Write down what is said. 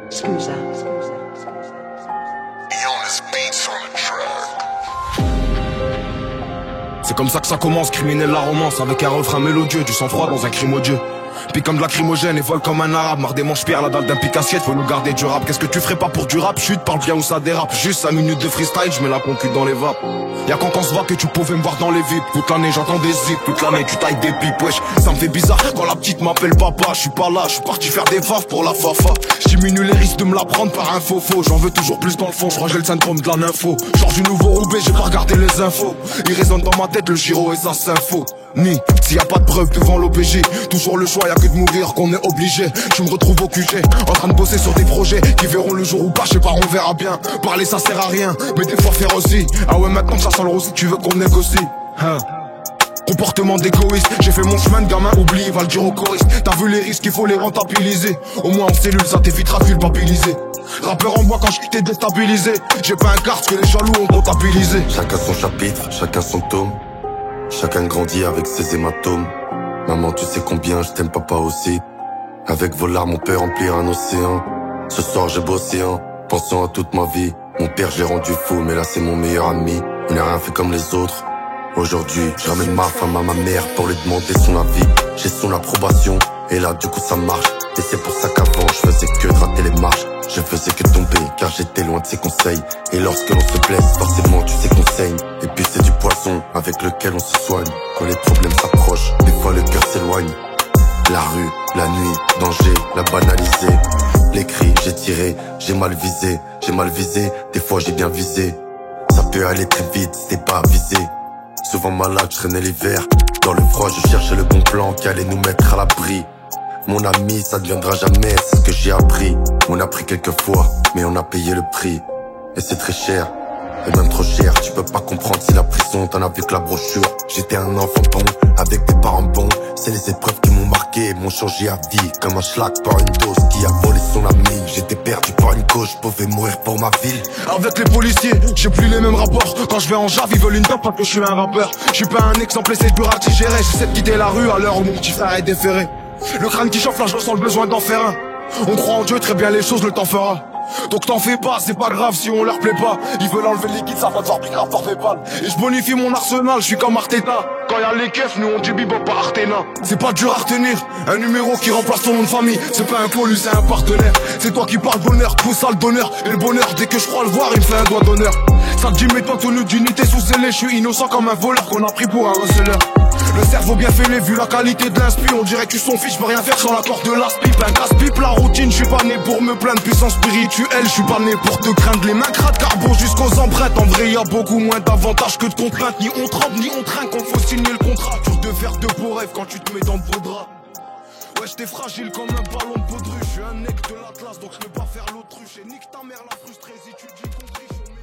Scusa. C'est comme ça que ça commence, criminel la romance, avec un refrain mélodieux, du sang-froid dans un crime odieux. Pique comme de lacrymogène et vole comme un arabe. Marre des manches pierres, la dalle d'un pic assiette, faut nous garder du rap. Qu'est-ce que tu ferais pas pour du rap? Chute, parle bien où ça dérape. Juste 5 minutes de freestyle, je mets la concu dans les vapes. Y'a quand on se voit que tu pouvais me voir dans les vips. Toute l'année j'entends des zips, toute l'année tu tailles des pipes. Wesh, ça me fait bizarre quand la petite m'appelle papa. Je suis pas là, je suis parti faire des faves pour la fafa. J'diminue les risques de me la prendre par un faux. J'en veux toujours plus dans le fond, je crois que j'ai le syndrome de la nympho. Genre du nouveau Roubaix, j'ai pas regardé les infos. Il résonne dans ma tête le Giro et sa sympho. Ni, s'il y a pas de preuve devant l'OPJ, toujours le choix, y'a que de mourir qu'on est obligé. Je me retrouve au QG, en train de bosser sur des projets qui verront le jour ou pas, je sais pas, on verra bien. Parler ça sert à rien, mais des fois faire aussi. Ah ouais, maintenant que ça sent le rosé, tu veux qu'on négocie, hein. Comportement d'égoïste, j'ai fait mon chemin de gamin, oublie, va le dire au choriste. T'as vu les risques, il faut les rentabiliser. Au moins en cellule, ça t'évitera de culpabiliser. Rappeur en moi quand je t'ai déstabilisé. J'ai pas un carte que les jaloux ont comptabilisé. Chacun son chapitre, chacun son tome. Chacun grandit avec ses hématomes. Maman, tu sais combien je t'aime, papa aussi. Avec vos larmes, on peut remplir un océan. Ce soir, j'ai bossé en pensant à toute ma vie. Mon père, j'ai rendu fou, mais là, c'est mon meilleur ami. Il n'a rien fait comme les autres. Aujourd'hui, je ramène ma femme à ma mère pour lui demander son avis. J'ai son approbation, et là, du coup, ça marche. Et c'est pour ça qu'avant, je faisais que de rater les marches. Je faisais que tomber, car j'étais loin de ses conseils. Et lorsque l'on se blesse, forcément tu sais qu'on saigne. Et puis c'est du poison avec lequel on se soigne. Quand les problèmes s'approchent, des fois le cœur s'éloigne. La rue, la nuit, danger, la banaliser. Les cris, j'ai tiré, j'ai mal visé, des fois j'ai bien visé. Ça peut aller très vite, c'est pas avisé. Souvent malade, je traînais l'hiver. Dans le froid, je cherchais le bon plan qui allait nous mettre à l'abri. Mon ami, ça ne viendra jamais, c'est ce que j'ai appris. On a pris quelques fois, mais on a payé le prix. Et c'est très cher, et même trop cher. Tu peux pas comprendre si la prison t'en a vu que la brochure. J'étais un enfant bon, avec des parents bons. C'est les épreuves qui m'ont marqué, m'ont changé à vie. Comme un schlag par une dose qui a volé son ami. J'étais perdu par une cause, je pouvais mourir pour ma ville. Avec les policiers, j'ai plus les mêmes rapports. Quand je vais en jave, ils veulent une dope parce que je suis un rappeur. Je suis pas un exemple, c'est dur à digérer. J'essaie de quitter la rue à l'heure où mon petit frère est déféré. Le crâne qui chauffe, là je ressens le besoin d'en faire un. On croit en Dieu, très bien les choses, le temps fera. Donc t'en fais pas, c'est pas grave si on leur plaît pas. Ils veulent enlever le liquide, ça va te faire piquer par Paypal. Et je bonifie mon arsenal, je suis comme Arteta. Quand y'a les keufs, nous on dit bebop par Artena. C'est pas dur à retenir, un numéro qui remplace ton nom de famille. C'est pas un pollu, c'est un partenaire. C'est toi qui parles bonheur, tout ça le donneur. Et le bonheur, dès que je crois le voir, il me fait un doigt d'honneur. Ça te dit mets-toi tenue d'unité sous scellé. Je suis innocent comme un voleur qu'on a pris pour un receleur. Le cerveau bien fêlé, vu la qualité de l'inspi. On dirait que tu son fils, je peux rien faire sans l'accord de l'aspi. Un casse-pipe, la routine, je suis pas né pour me plaindre. Puissance spirituelle, je suis pas né pour te craindre. Les mains crades, carbo jusqu'aux empreintes. En vrai, y a beaucoup moins d'avantages que de contraintes. Ni on trempe, ni on trinque, on faut signer le contrat. Dur de faire de beaux rêves quand tu te mets dans de beaux draps. Ouais, j'étais fragile comme un ballon de baudruche. Je suis un mec de l'Atlas, donc je peux pas faire l'autruche. Et nique ta mère la frustrée si tu te dis qu'on triche.